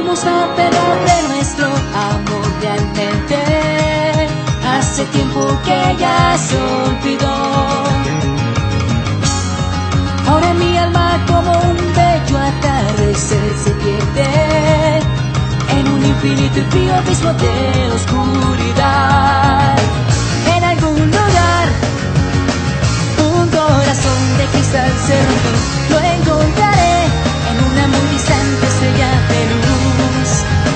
vamos a perder de nuestro amor realmente. Hace tiempo que ya se olvidó. Ahora mi alma como un bello atardecer se pierde en un infinito y frío abismo de oscuridad. En algún lugar un corazón de cristal se rompió. Lo encontraré en una muy distante estrella de luz,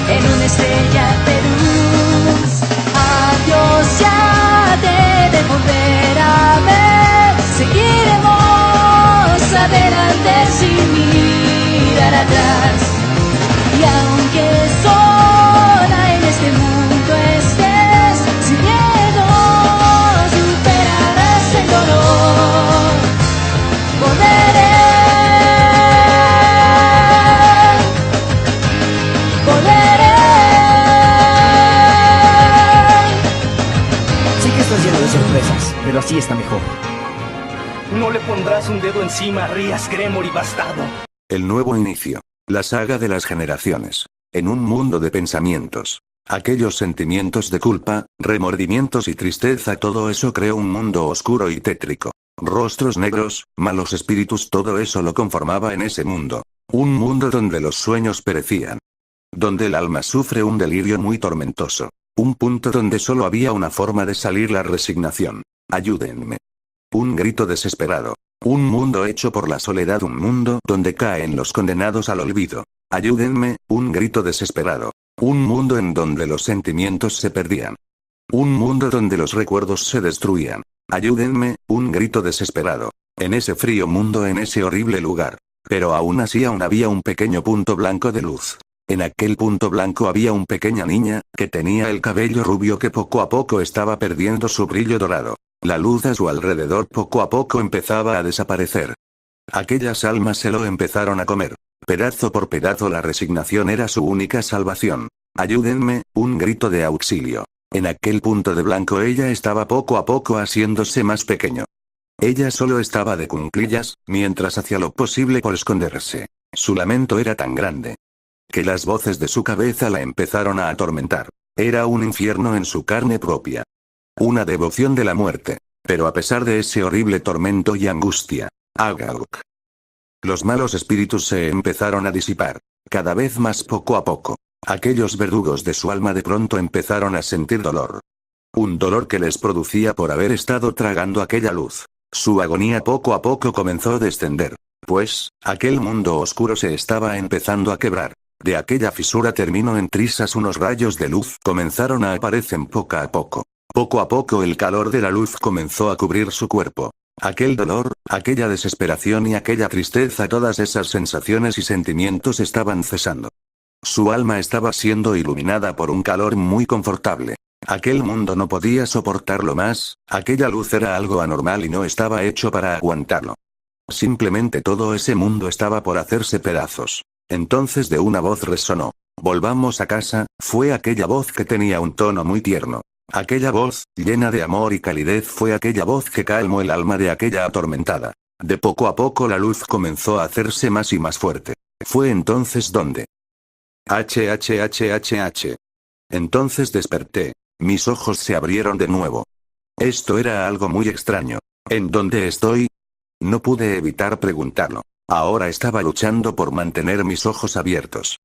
en una estrella de luz. Adiós, ya te de volver a ver. Seguiremos adelante sin mirar atrás. Y aunque sola en este mundo estés, sin miedo superarás el dolor. Volveré, volveré. Sé que estás lleno de sorpresas, pero así está mejor. No le pondrás un dedo encima a Rias Gremory bastardo. El nuevo inicio. La saga de las generaciones. En un mundo de pensamientos. Aquellos sentimientos de culpa, remordimientos y tristeza, todo eso creó un mundo oscuro y tétrico. Rostros negros, malos espíritus, todo eso lo conformaba en ese mundo. Un mundo donde los sueños perecían. Donde el alma sufre un delirio muy tormentoso. Un punto donde solo había una forma de salir: la resignación. Ayúdenme. Un grito desesperado. Un mundo hecho por la soledad, un mundo donde caen los condenados al olvido. Ayúdenme, un grito desesperado. Un mundo en donde los sentimientos se perdían. Un mundo donde los recuerdos se destruían. Ayúdenme, un grito desesperado. En ese frío mundo, en ese horrible lugar. Pero aún así aún había un pequeño punto blanco de luz. En aquel punto blanco había una pequeña niña, que tenía el cabello rubio que poco a poco estaba perdiendo su brillo dorado. La luz a su alrededor poco a poco empezaba a desaparecer. Aquellas almas se lo empezaron a comer. Pedazo por pedazo la resignación era su única salvación. Ayúdenme, un grito de auxilio. En aquel punto de blanco ella estaba poco a poco haciéndose más pequeño. Ella solo estaba de cuclillas, mientras hacía lo posible por esconderse. Su lamento era tan grande que las voces de su cabeza la empezaron a atormentar. Era un infierno en su carne propia. Una devoción de la muerte. Pero a pesar de ese horrible tormento y angustia, Agauk. Los malos espíritus se empezaron a disipar. Cada vez más poco a poco. Aquellos verdugos de su alma de pronto empezaron a sentir dolor. Un dolor que les producía por haber estado tragando aquella luz. Su agonía poco a poco comenzó a descender. Pues, aquel mundo oscuro se estaba empezando a quebrar. De aquella fisura terminó en trizas unos rayos de luz comenzaron a aparecer poco a poco. Poco a poco el calor de la luz comenzó a cubrir su cuerpo. Aquel dolor, aquella desesperación y aquella tristeza, todas esas sensaciones y sentimientos estaban cesando. Su alma estaba siendo iluminada por un calor muy confortable. Aquel mundo no podía soportarlo más, aquella luz era algo anormal y no estaba hecho para aguantarlo. Simplemente todo ese mundo estaba por hacerse pedazos. Entonces de una voz resonó. Volvamos a casa, fue aquella voz que tenía un tono muy tierno. Aquella voz, llena de amor y calidez, fue aquella voz que calmó el alma de aquella atormentada. De poco a poco la luz comenzó a hacerse más y más fuerte. Fue entonces donde... H. Entonces desperté. Mis ojos se abrieron de nuevo. Esto era algo muy extraño. ¿En dónde estoy? No pude evitar preguntarlo. Ahora estaba luchando por mantener mis ojos abiertos.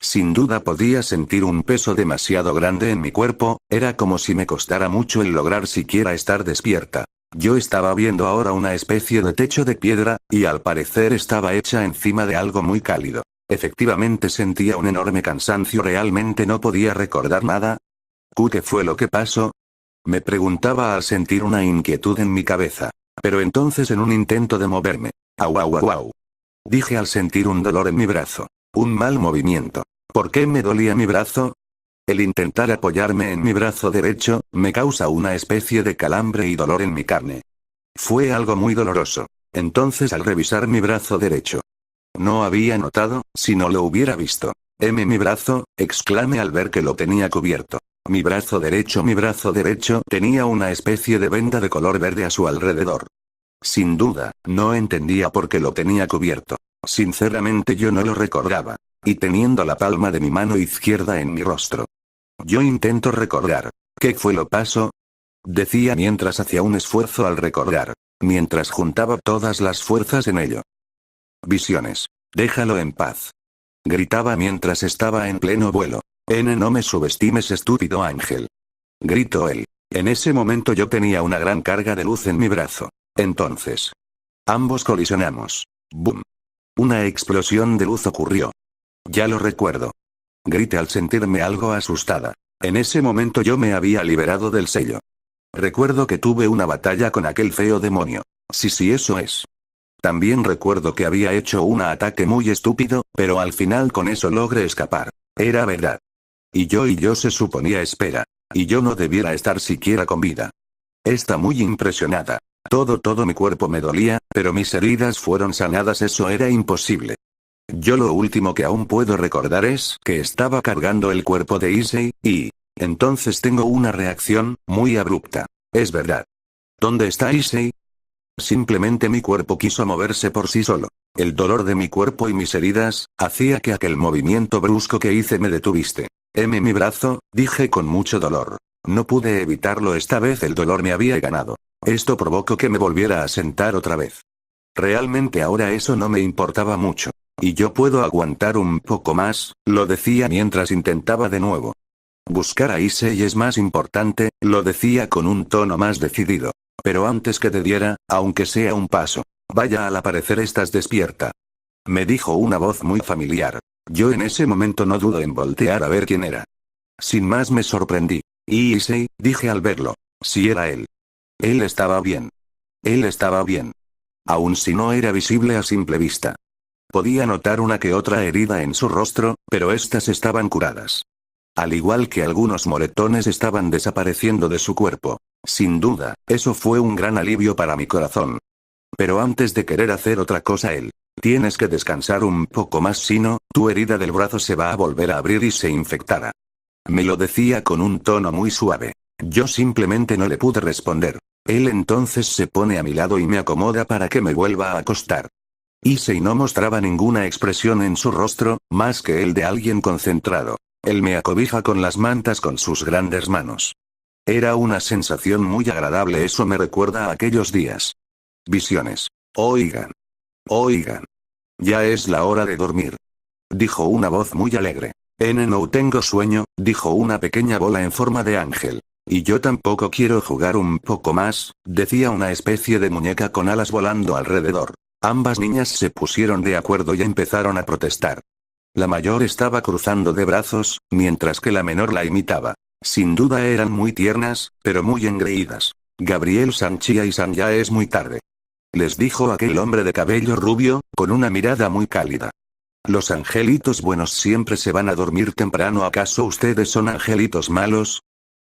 Sin duda podía sentir un peso demasiado grande en mi cuerpo, era como si me costara mucho el lograr siquiera estar despierta. Yo estaba viendo ahora una especie de techo de piedra, y al parecer estaba hecha encima de algo muy cálido. Efectivamente sentía un enorme cansancio, realmente no podía recordar nada. ¿Qué fue lo que pasó? Me preguntaba al sentir una inquietud en mi cabeza. Pero entonces en un intento de moverme. Au. Dije al sentir un dolor en mi brazo. Un mal movimiento. ¿Por qué me dolía mi brazo? El intentar apoyarme en mi brazo derecho, me causa una especie de calambre y dolor en mi carne. Fue algo muy doloroso. Entonces al revisar mi brazo derecho. No había notado, si no lo hubiera visto. Mi brazo, exclamé al ver que lo tenía cubierto. Mi brazo derecho tenía una especie de venda de color verde a su alrededor. Sin duda, no entendía por qué lo tenía cubierto. Sinceramente yo no lo recordaba. y teniendo la palma de mi mano izquierda en mi rostro. Yo intento recordar. ¿Qué fue lo pasó? Decía mientras hacía un esfuerzo al recordar, mientras juntaba todas las fuerzas en ello. Visiones. Déjalo en paz. Gritaba mientras estaba en pleno vuelo. No me subestimes, estúpido ángel. Gritó él. En ese momento yo tenía una gran carga de luz en mi brazo. Entonces. Ambos colisionamos. ¡Bum! Una explosión de luz ocurrió. Ya lo recuerdo. Grité al sentirme algo asustada. En ese momento yo me había liberado del sello. Recuerdo que tuve una batalla con aquel feo demonio. Sí, eso es. También recuerdo que había hecho un ataque muy estúpido, pero al final con eso logré escapar. Era verdad. Y yo se suponía espera. Y yo no debiera estar siquiera con vida. Está muy impresionada. Todo mi cuerpo me dolía, pero mis heridas fueron sanadas, eso era imposible. Yo lo último que aún puedo recordar es que estaba cargando el cuerpo de Issei, y entonces tengo una reacción muy abrupta. Es verdad. ¿Dónde está Issei? Simplemente mi cuerpo quiso moverse por sí solo. El dolor de mi cuerpo y mis heridas hacía que aquel movimiento brusco que hice me detuviste. Mi brazo, dije con mucho dolor. No pude evitarlo, esta vez el dolor me había ganado. Esto provocó que me volviera a sentar otra vez. Realmente ahora eso no me importaba mucho. Y yo puedo aguantar un poco más, lo decía mientras intentaba de nuevo. Buscar a Issei es más importante, lo decía con un tono más decidido. Pero antes que te diera, aunque sea un paso. Vaya, al aparecer estás despierta. Me dijo una voz muy familiar. Yo en ese momento no dudé en voltear a ver quién era. Sin más me sorprendí. Issei, dije al verlo. Si era él. Él estaba bien. Él estaba bien. Aun si no era visible a simple vista. Podía notar una que otra herida en su rostro, pero estas estaban curadas. Al igual que algunos moretones estaban desapareciendo de su cuerpo. Sin duda, eso fue un gran alivio para mi corazón. Pero antes de querer hacer otra cosa él. Tienes que descansar un poco más, si no, tu herida del brazo se va a volver a abrir y se infectará. Me lo decía con un tono muy suave. Yo simplemente no le pude responder. Él entonces se pone a mi lado y me acomoda para que me vuelva a acostar. Issei no mostraba ninguna expresión en su rostro, más que el de alguien concentrado. Él me acobija con las mantas con sus grandes manos. Era una sensación muy agradable, eso me recuerda a aquellos días. Visiones. Oigan. Oigan. Ya es la hora de dormir. Dijo una voz muy alegre. No tengo sueño, dijo una pequeña bola en forma de ángel. Y yo tampoco quiero jugar un poco más, decía una especie de muñeca con alas volando alrededor. Ambas niñas se pusieron de acuerdo y empezaron a protestar. La mayor estaba cruzando de brazos, mientras que la menor la imitaba. Sin duda eran muy tiernas, pero muy engreídas. Gabriel-san, Chia-san, ya es muy tarde. Les dijo aquel hombre de cabello rubio, con una mirada muy cálida. Los angelitos buenos siempre se van a dormir temprano, ¿acaso ustedes son angelitos malos?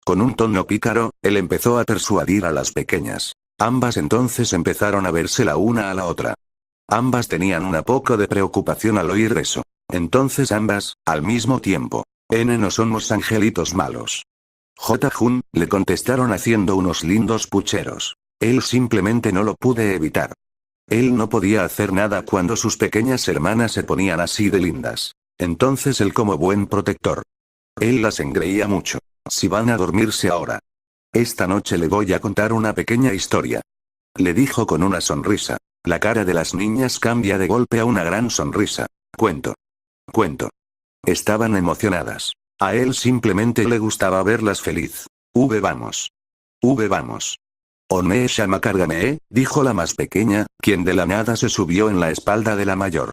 Con un tono pícaro, él empezó a persuadir a las pequeñas. Ambas entonces empezaron a verse la una a la otra. Ambas tenían un poco de preocupación al oír eso. Entonces ambas, al mismo tiempo. No somos angelitos malos. J-Jun, le contestaron haciendo unos lindos pucheros. Él simplemente no lo pude evitar. Él no podía hacer nada cuando sus pequeñas hermanas se ponían así de lindas. Entonces él, como buen protector. Él las engreía mucho. Si van a dormirse ahora. Esta noche le voy a contar una pequeña historia. Le dijo con una sonrisa. La cara de las niñas cambia de golpe a una gran sonrisa. Cuento. Cuento. Estaban emocionadas. A él simplemente le gustaba verlas feliz. Vamos. Vamos. One Shama, cárgame, dijo la más pequeña, quien de la nada se subió en la espalda de la mayor.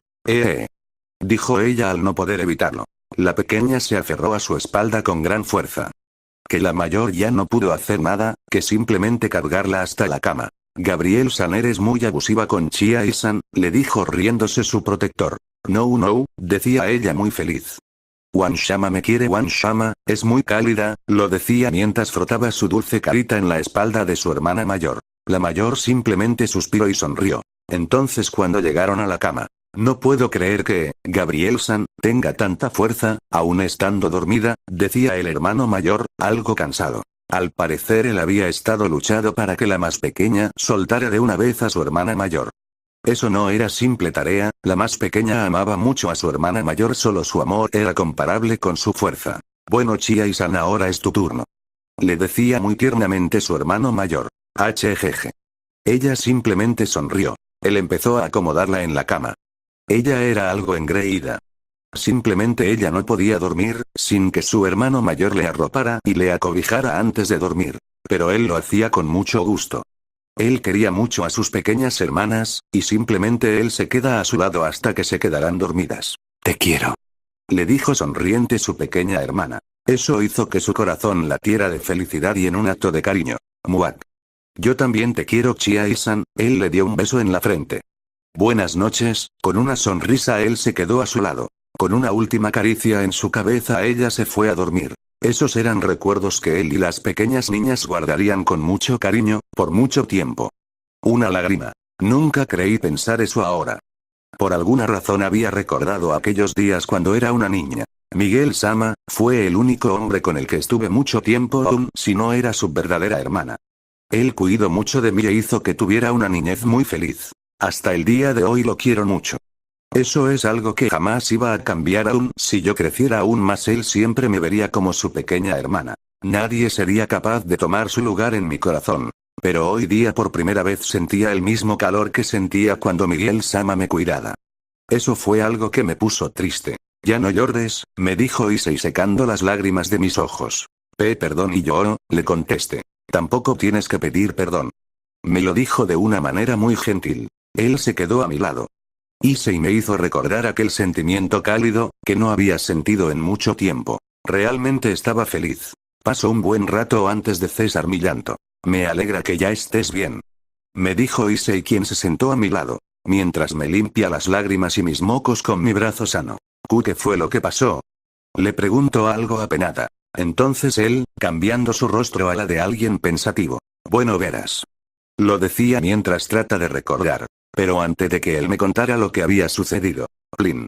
Dijo ella al no poder evitarlo. La pequeña se aferró a su espalda con gran fuerza. Que la mayor ya no pudo hacer nada, que simplemente cargarla hasta la cama. Gabriel-san, eres muy abusiva con Chia-san, le dijo riéndose su protector. No, decía ella muy feliz. Wanshama me quiere, Wanshama, es muy cálida, lo decía mientras frotaba su dulce carita en la espalda de su hermana mayor. La mayor simplemente suspiró y sonrió. Entonces cuando llegaron a la cama. No puedo creer que, Gabriel-san, tenga tanta fuerza, aún estando dormida, decía el hermano mayor, algo cansado. Al parecer él había estado luchando para que la más pequeña soltara de una vez a su hermana mayor. Eso no era simple tarea, la más pequeña amaba mucho a su hermana mayor, solo su amor era comparable con su fuerza. Bueno, Chia-san, ahora es tu turno. Le decía muy tiernamente su hermano mayor. HGG. Ella simplemente sonrió. Él empezó a acomodarla en la cama. Ella era algo engreída. Simplemente ella no podía dormir, sin que su hermano mayor le arropara y le acobijara antes de dormir. Pero él lo hacía con mucho gusto. Él quería mucho a sus pequeñas hermanas, y simplemente él se queda a su lado hasta que se quedarán dormidas. Te quiero. Le dijo sonriente su pequeña hermana. Eso hizo que su corazón latiera de felicidad y en un acto de cariño. Muak. Yo también te quiero, Chia-san. Él le dio un beso en la frente. Buenas noches. Con una sonrisa él se quedó a su lado. Con una última caricia en su cabeza ella se fue a dormir. Esos eran recuerdos que él y las pequeñas niñas guardarían con mucho cariño, por mucho tiempo. Una lágrima. Nunca creí pensar eso ahora. Por alguna razón había recordado aquellos días cuando era una niña. Miguel Sama, fue el único hombre con el que estuve mucho tiempo, aun si no era su verdadera hermana. Él cuidó mucho de mí e hizo que tuviera una niñez muy feliz. Hasta el día de hoy lo quiero mucho. Eso es algo que jamás iba a cambiar, aun si yo creciera aún más. Él siempre me vería como su pequeña hermana. Nadie sería capaz de tomar su lugar en mi corazón. Pero hoy día por primera vez sentía el mismo calor que sentía cuando Miguel Sama me cuidaba. Eso fue algo que me puso triste. Ya no llores, me dijo Issei secando las lágrimas de mis ojos. Perdón, y yo, le contesté. Tampoco tienes que pedir perdón. Me lo dijo de una manera muy gentil. Él se quedó a mi lado. Issei me hizo recordar aquel sentimiento cálido, que no había sentido en mucho tiempo. Realmente estaba feliz. Pasó un buen rato antes de cesar mi llanto. Me alegra que ya estés bien. Me dijo Issei, quien se sentó a mi lado, mientras me limpia las lágrimas y mis mocos con mi brazo sano. ¿Qué fue lo que pasó? Le pregunto algo apenada. Entonces él, cambiando su rostro a la de alguien pensativo. Bueno, verás. Lo decía mientras trata de recordar. Pero antes de que él me contara lo que había sucedido. Plin.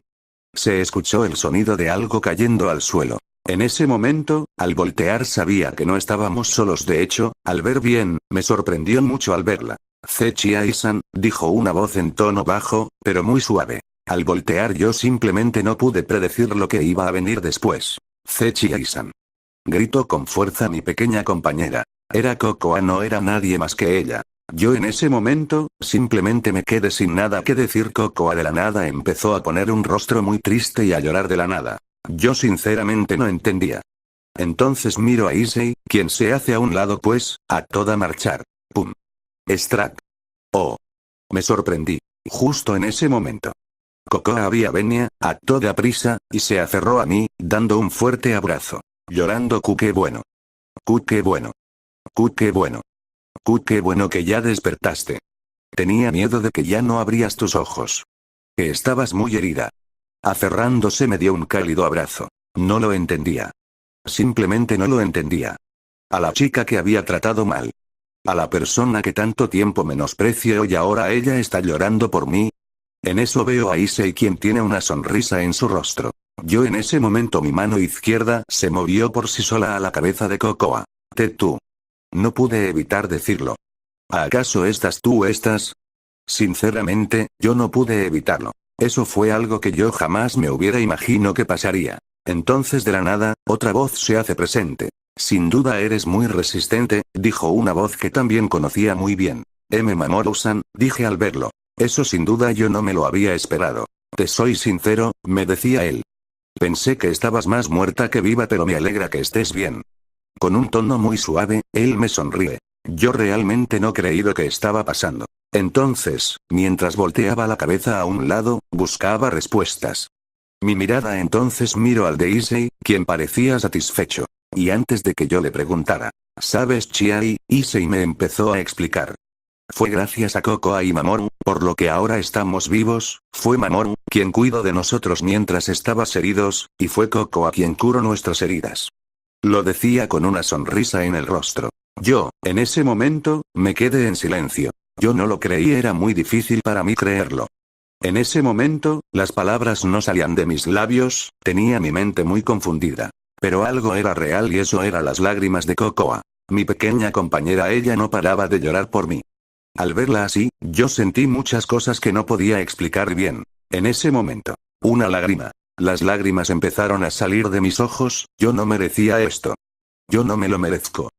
Se escuchó el sonido de algo cayendo al suelo. En ese momento, al voltear sabía que no estábamos solos. De hecho, al ver bien, me sorprendió mucho al verla. Chia-san, dijo una voz en tono bajo, pero muy suave. Al voltear yo simplemente no pude predecir lo que iba a venir después. Chia-san. Gritó con fuerza mi pequeña compañera. Era Cocoa, no era nadie más que ella. Yo en ese momento, simplemente me quedé sin nada que decir. Cocoa de la nada empezó a poner un rostro muy triste y a llorar de la nada. Yo sinceramente no entendía. Entonces miro a Issei, quien se hace a un lado pues, a toda marchar. ¡Pum! Strack. Oh. Me sorprendí. Justo en ese momento. Cocoa había venia, a toda prisa, y se aferró a mí, dando un fuerte abrazo. Llorando. Qué bueno. Qué bueno. Qué bueno. Qué bueno que ya despertaste. Tenía miedo de que ya no abrías tus ojos. Que estabas muy herida. Aferrándose me dio un cálido abrazo. No lo entendía. Simplemente no lo entendía. A la chica que había tratado mal. A la persona que tanto tiempo menospreció y ahora ella está llorando por mí. En eso veo a Issei, quien tiene una sonrisa en su rostro. Yo en ese momento mi mano izquierda se movió por sí sola a la cabeza de Cocoa. Tú. No pude evitar decirlo. ¿Acaso tú estás? Sinceramente, yo no pude evitarlo. Eso fue algo que yo jamás me hubiera imaginado que pasaría. Entonces de la nada, otra voz se hace presente. Sin duda eres muy resistente, dijo una voz que también conocía muy bien. Mamoru-san, dije al verlo. Eso sin duda yo no me lo había esperado. Te soy sincero, me decía él. Pensé que estabas más muerta que viva, pero me alegra que estés bien. Con un tono muy suave, él me sonríe. Yo realmente no creí lo que estaba pasando. Entonces, mientras volteaba la cabeza a un lado, buscaba respuestas. Mi mirada entonces miro al de Issei, quien parecía satisfecho. Y antes de que yo le preguntara, ¿sabes, Chiai? Issei me empezó a explicar. Fue gracias a Cocoa y Mamoru, por lo que ahora estamos vivos. Fue Mamoru quien cuidó de nosotros mientras estabas heridos, y fue Cocoa quien curó nuestras heridas. Lo decía con una sonrisa en el rostro. Yo, en ese momento, me quedé en silencio. Yo no lo creí, era muy difícil para mí creerlo. En ese momento, las palabras no salían de mis labios, tenía mi mente muy confundida. Pero algo era real y eso eran las lágrimas de Cocoa. Mi pequeña compañera, ella no paraba de llorar por mí. Al verla así, yo sentí muchas cosas que no podía explicar bien. En ese momento, una lágrima. Las lágrimas empezaron a salir de mis ojos. Yo no merecía esto. Yo no me lo merezco.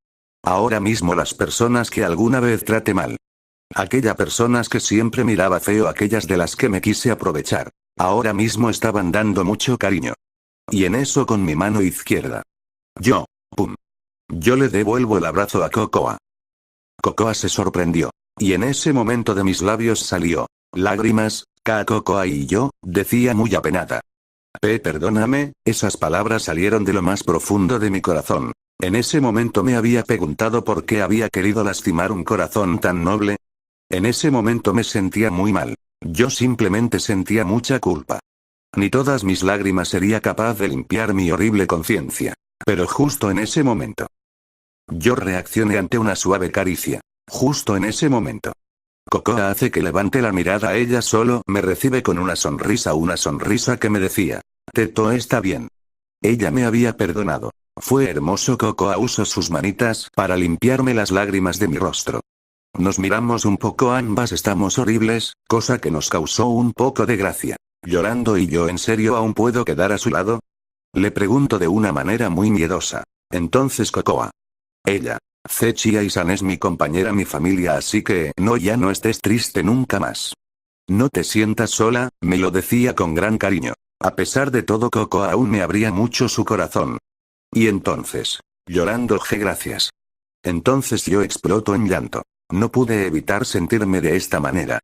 Ahora mismo las personas que alguna vez traté mal. Aquellas personas que siempre miraba feo, aquellas de las que me quise aprovechar. Ahora mismo estaban dando mucho cariño. Y en eso con mi mano izquierda. Pum. Yo le devuelvo el abrazo a Cocoa. Cocoa se sorprendió. Y en ese momento de mis labios salió lágrimas. Cocoa y yo, decía muy apenada. Perdóname, esas palabras salieron de lo más profundo de mi corazón. En ese momento me había preguntado por qué había querido lastimar un corazón tan noble. En ese momento me sentía muy mal. Yo simplemente sentía mucha culpa. Ni todas mis lágrimas sería capaz de limpiar mi horrible conciencia. Pero justo en ese momento. Yo reaccioné ante una suave caricia. Justo en ese momento. Cocoa hace que levante la mirada a ella, solo me recibe con una sonrisa que me decía. Todo está bien. Ella me había perdonado. Fue hermoso. Cocoa usó sus manitas para limpiarme las lágrimas de mi rostro. Nos miramos un poco, ambas estamos horribles, cosa que nos causó un poco de gracia. Llorando y yo, ¿en serio aún puedo quedar a su lado? Le pregunto de una manera muy miedosa. Entonces Cocoa. Ella. Chia-san es mi compañera, mi familia, así que ya no estés triste nunca más. No te sientas sola, me lo decía con gran cariño. A pesar de todo, Cocoa aún me abría mucho su corazón. Y entonces, llorando, gracias. Entonces yo exploto en llanto. No pude evitar sentirme de esta manera.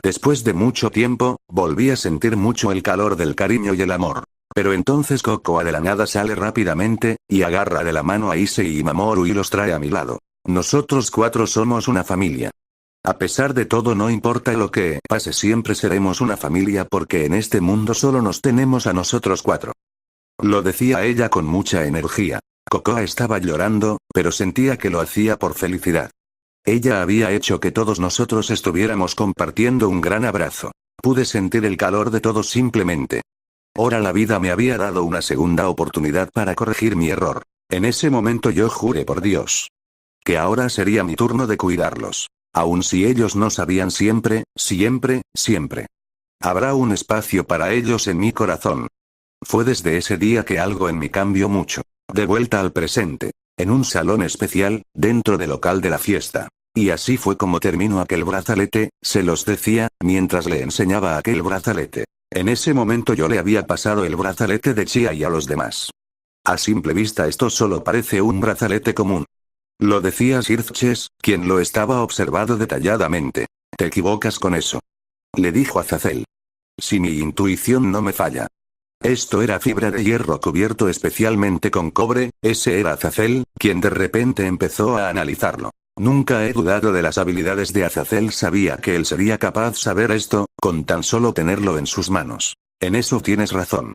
Después de mucho tiempo, volví a sentir mucho el calor del cariño y el amor. Pero entonces Cocoa de la nada sale rápidamente, y agarra de la mano a Issei y Mamoru y los trae a mi lado. Nosotros 4 somos una familia. A pesar de todo, no importa lo que pase, siempre seremos una familia porque en este mundo solo nos tenemos a nosotros 4. Lo decía ella con mucha energía. Cocoa estaba llorando, pero sentía que lo hacía por felicidad. Ella había hecho que todos nosotros estuviéramos compartiendo un gran abrazo. Pude sentir el calor de todos simplemente. Ahora la vida me había dado una segunda oportunidad para corregir mi error. En ese momento yo juré por Dios que ahora sería mi turno de cuidarlos. Aun si ellos no sabían, siempre. Habrá un espacio para ellos en mi corazón. Fue desde ese día que algo en mí cambió mucho. De vuelta al presente. En un salón especial, dentro del local de la fiesta. Y así fue como terminó aquel brazalete, se los decía, mientras le enseñaba aquel brazalete. En ese momento yo le había pasado el brazalete de Chia y a los demás. A simple vista esto solo parece un brazalete común. Lo decía Xerxes, quien lo estaba observando detalladamente. Te equivocas con eso. Le dijo a Azazel. Si mi intuición no me falla. Esto era fibra de hierro cubierto especialmente con cobre. Ese era Azazel, quien de repente empezó a analizarlo. Nunca he dudado de las habilidades de Azazel, sabía que él sería capaz de saber esto, con tan solo tenerlo en sus manos. En eso tienes razón.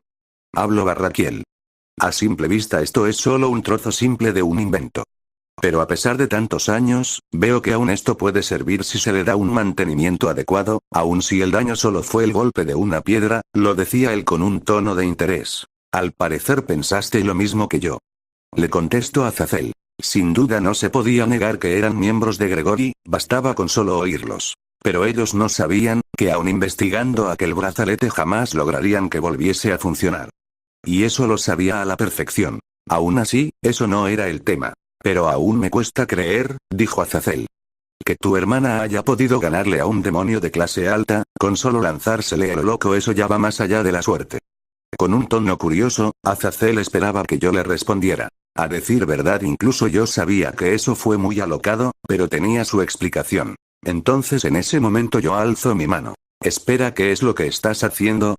Hablo Barraquiel. A simple vista esto es solo un trozo simple de un invento. Pero a pesar de tantos años, veo que aún esto puede servir si se le da un mantenimiento adecuado, aun si el daño solo fue el golpe de una piedra, lo decía él con un tono de interés. Al parecer pensaste lo mismo que yo. Le contestó a Azazel. Sin duda no se podía negar que eran miembros de Gregory, bastaba con solo oírlos. Pero ellos no sabían, que aun investigando aquel brazalete jamás lograrían que volviese a funcionar. Y eso lo sabía a la perfección. Aún así, eso no era el tema. Pero aún me cuesta creer, dijo Azazel. Que tu hermana haya podido ganarle a un demonio de clase alta, con solo lanzársele a lo loco, eso ya va más allá de la suerte. Con un tono curioso, Azazel esperaba que yo le respondiera. A decir verdad, incluso yo sabía que eso fue muy alocado, pero tenía su explicación. Entonces en ese momento yo alzo mi mano. Espera, ¿qué es lo que estás haciendo?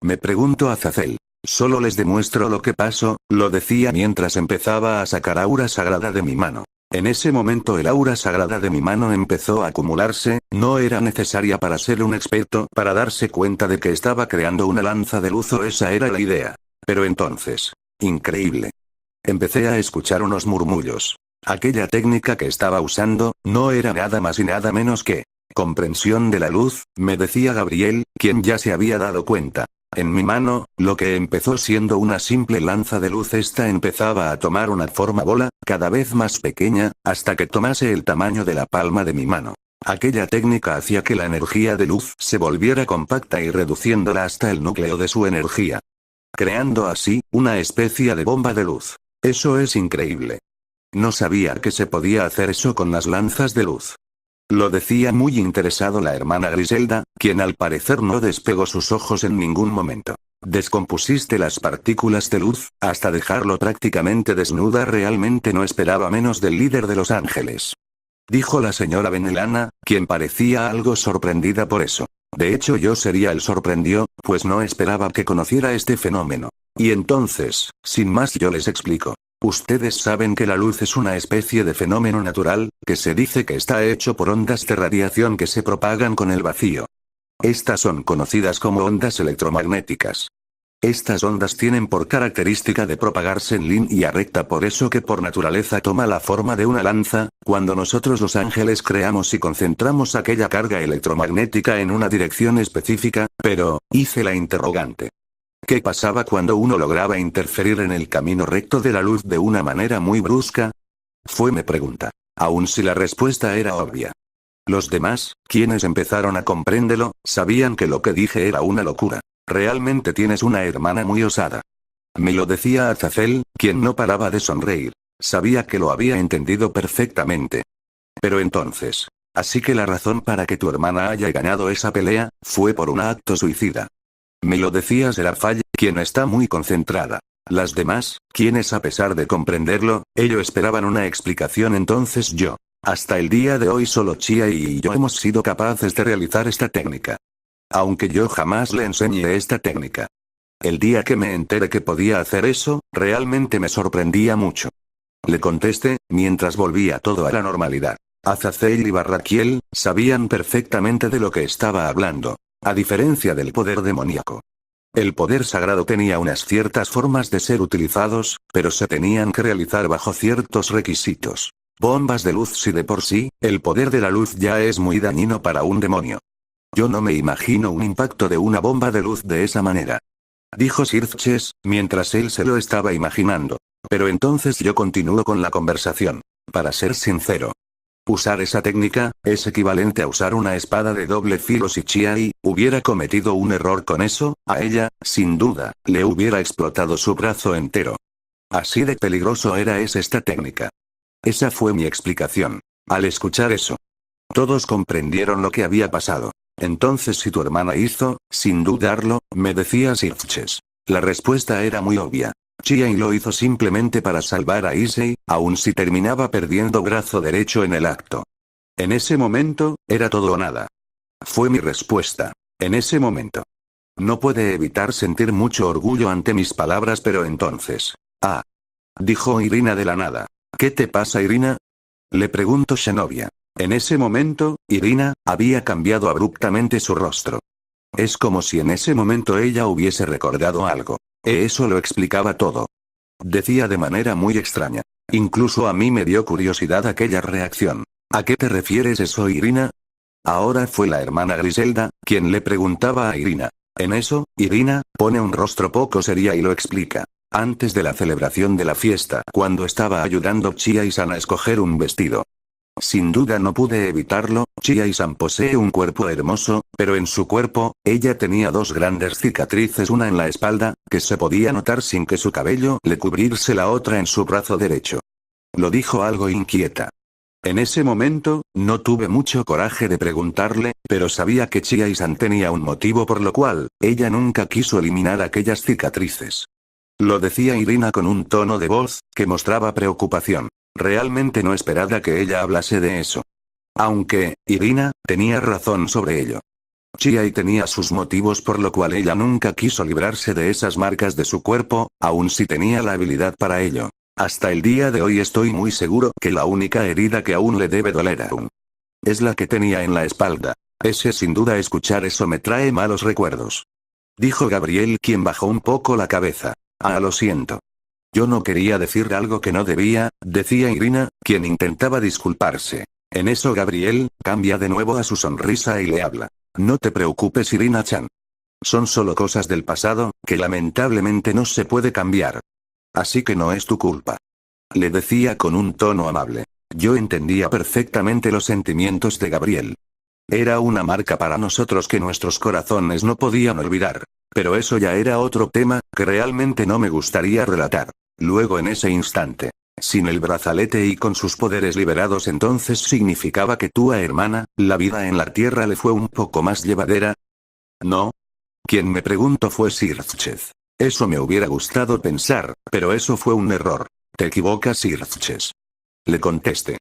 Me preguntó Azazel. Solo les demuestro lo que pasó, lo decía mientras empezaba a sacar aura sagrada de mi mano. En ese momento el aura sagrada de mi mano empezó a acumularse, no era necesaria para ser un experto para darse cuenta de que estaba creando una lanza de luz, o esa era la idea. Pero entonces, increíble. Empecé a escuchar unos murmullos. Aquella técnica que estaba usando, no era nada más y nada menos que comprensión de la luz, me decía Gabriel, quien ya se había dado cuenta. En mi mano, lo que empezó siendo una simple lanza de luz, esta empezaba a tomar una forma bola, cada vez más pequeña, hasta que tomase el tamaño de la palma de mi mano. Aquella técnica hacía que la energía de luz se volviera compacta y reduciéndola hasta el núcleo de su energía, creando así una especie de bomba de luz. Eso es increíble. No sabía que se podía hacer eso con las lanzas de luz. Lo decía muy interesado la hermana Griselda, quien al parecer no despegó sus ojos en ningún momento. Descompusiste las partículas de luz, hasta dejarlo prácticamente desnuda. Realmente no esperaba menos del líder de los ángeles, dijo la señora Benelana, quien parecía algo sorprendida por eso. De hecho yo sería el sorprendido, pues no esperaba que conociera este fenómeno. Y entonces, sin más yo les explico. Ustedes saben que la luz es una especie de fenómeno natural, que se dice que está hecho por ondas de radiación que se propagan con el vacío. Estas son conocidas como ondas electromagnéticas. Estas ondas tienen por característica de propagarse en línea recta, por eso que por naturaleza toma la forma de una lanza. Cuando nosotros los ángeles creamos y concentramos aquella carga electromagnética en una dirección específica, pero, hice la interrogante. ¿Qué pasaba cuando uno lograba interferir en el camino recto de la luz de una manera muy brusca? Fue mi pregunta. Aun si la respuesta era obvia. Los demás, quienes empezaron a comprenderlo, sabían que lo que dije era una locura. Realmente tienes una hermana muy osada. Me lo decía Azazel, quien no paraba de sonreír. Sabía que lo había entendido perfectamente. Pero entonces, así que la razón para que tu hermana haya ganado esa pelea, fue por un acto suicida. Me lo decía Serafall, quien está muy concentrada. Las demás, quienes a pesar de comprenderlo, ellos esperaban una explicación. Entonces yo. Hasta el día de hoy solo Chia y yo hemos sido capaces de realizar esta técnica. Aunque yo jamás le enseñé esta técnica. El día que me enteré que podía hacer eso, realmente me sorprendía mucho. Le contesté, mientras volvía todo a la normalidad. Azazel y Barraquiel sabían perfectamente de lo que estaba hablando. A diferencia del poder demoníaco. El poder sagrado tenía unas ciertas formas de ser utilizados, pero se tenían que realizar bajo ciertos requisitos. Bombas de luz. Si de por sí, el poder de la luz ya es muy dañino para un demonio. Yo no me imagino un impacto de una bomba de luz de esa manera. Dijo Xerxes, mientras él se lo estaba imaginando. Pero entonces yo continúo con la conversación. Para ser sincero. Usar esa técnica, es equivalente a usar una espada de doble filo. Si Chiai hubiera cometido un error con eso, a ella, sin duda, le hubiera explotado su brazo entero. Así de peligroso era esta técnica. Esa fue mi explicación. Al escuchar eso, todos comprendieron lo que había pasado. Entonces si tu hermana hizo, sin dudarlo, me decía Xerxes. La respuesta era muy obvia. Chiai lo hizo simplemente para salvar a Issei, aun si terminaba perdiendo brazo derecho en el acto. En ese momento, era todo o nada. Fue mi respuesta. En ese momento. No puede evitar sentir mucho orgullo ante mis palabras, pero entonces. Dijo Irina de la nada. ¿Qué te pasa, Irina? Le preguntó Zenobia. En ese momento, Irina había cambiado abruptamente su rostro. Es como si en ese momento ella hubiese recordado algo. Eso lo explicaba todo. Decía de manera muy extraña. Incluso a mí me dio curiosidad aquella reacción. ¿A qué te refieres eso, Irina? Ahora fue la hermana Griselda, quien le preguntaba a Irina. En eso, Irina pone un rostro poco seria y lo explica. Antes de la celebración de la fiesta, cuando estaba ayudando Chia-san a escoger un vestido. Sin duda no pude evitarlo. Chia-san posee un cuerpo hermoso, pero en su cuerpo, ella tenía dos grandes cicatrices, una en la espalda, que se podía notar sin que su cabello le cubrirse, la otra en su brazo derecho. Lo dijo algo inquieta. En ese momento, no tuve mucho coraje de preguntarle, pero sabía que Chia-san tenía un motivo por lo cual, ella nunca quiso eliminar aquellas cicatrices. Lo decía Irina con un tono de voz, que mostraba preocupación. Realmente no esperaba que ella hablase de eso. Aunque, Irina, tenía razón sobre ello. Chiai tenía sus motivos por lo cual ella nunca quiso librarse de esas marcas de su cuerpo, aun si tenía la habilidad para ello. Hasta el día de hoy estoy muy seguro que la única herida que aún le debe doler aún es la que tenía en la espalda. Sin duda escuchar eso me trae malos recuerdos. Dijo Gabriel, quien bajó un poco la cabeza. Lo siento. Yo no quería decir algo que no debía, decía Irina, quien intentaba disculparse. En eso Gabriel, cambia de nuevo a su sonrisa y le habla. No te preocupes, Irina-chan. Son solo cosas del pasado, que lamentablemente no se puede cambiar. Así que no es tu culpa. Le decía con un tono amable. Yo entendía perfectamente los sentimientos de Gabriel. Era una marca para nosotros que nuestros corazones no podían olvidar. Pero eso ya era otro tema, que realmente no me gustaría relatar. Luego en ese instante, sin el brazalete y con sus poderes liberados, entonces significaba que tu hermana, la vida en la Tierra le fue un poco más llevadera. ¿No? Quien me preguntó fue Sirches. Eso me hubiera gustado pensar, pero eso fue un error. Te equivocas, Sirches. Le contesté.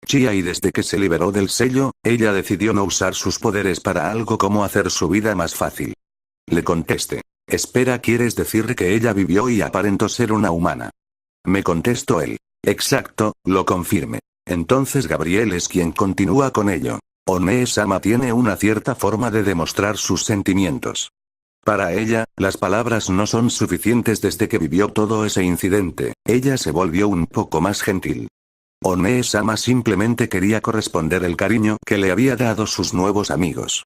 Chia, y desde que se liberó del sello, ella decidió no usar sus poderes para algo como hacer su vida más fácil. Le contesté. Espera, ¿quieres decir que ella vivió y aparentó ser una humana? Me contestó él. Exacto, lo confirme. Entonces Gabriel es quien continúa con ello. One-sama tiene una cierta forma de demostrar sus sentimientos. Para ella, las palabras no son suficientes. Desde que vivió todo ese incidente, ella se volvió un poco más gentil. One-sama simplemente quería corresponder el cariño que le había dado sus nuevos amigos.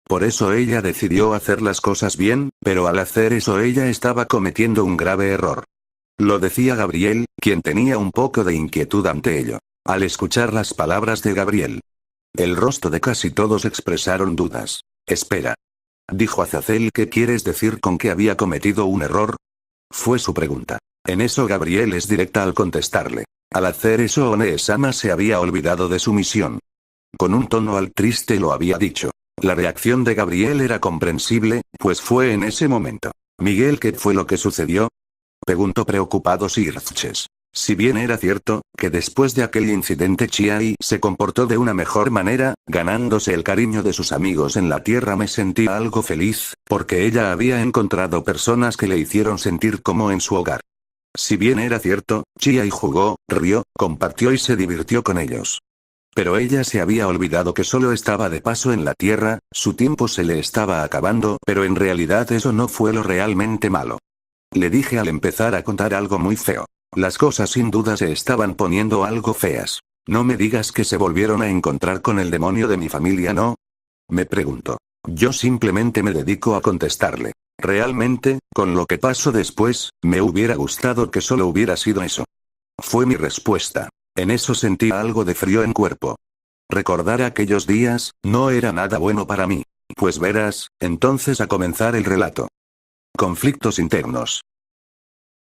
Por eso ella decidió hacer las cosas bien, pero al hacer eso ella estaba cometiendo un grave error. Lo decía Gabriel, quien tenía un poco de inquietud ante ello. Al escuchar las palabras de Gabriel, el rostro de casi todos expresaron dudas. Espera. Dijo Azazel, ¿qué quieres decir con que había cometido un error? Fue su pregunta. En eso Gabriel es directa al contestarle. Al hacer eso One-sama se había olvidado de su misión. Con un tono al triste lo había dicho. La reacción de Gabriel era comprensible, pues fue en ese momento. Miguel, ¿qué fue lo que sucedió? Preguntó preocupado Sirches. Si bien era cierto, que después de aquel incidente Chiai se comportó de una mejor manera, ganándose el cariño de sus amigos en la Tierra, me sentía algo feliz, porque ella había encontrado personas que le hicieron sentir como en su hogar. Si bien era cierto, Chiai jugó, rió, compartió y se divirtió con ellos. Pero ella se había olvidado que solo estaba de paso en la Tierra, su tiempo se le estaba acabando, pero en realidad eso no fue lo realmente malo. Le dije al empezar a contar algo muy feo. Las cosas sin duda se estaban poniendo algo feas. No me digas que se volvieron a encontrar con el demonio de mi familia, ¿no? Me preguntó. Yo simplemente me dedico a contestarle. Realmente, con lo que pasó después, me hubiera gustado que solo hubiera sido eso. Fue mi respuesta. En eso sentí algo de frío en cuerpo. Recordar aquellos días, no era nada bueno para mí. Pues verás, entonces a comenzar el relato. Conflictos internos.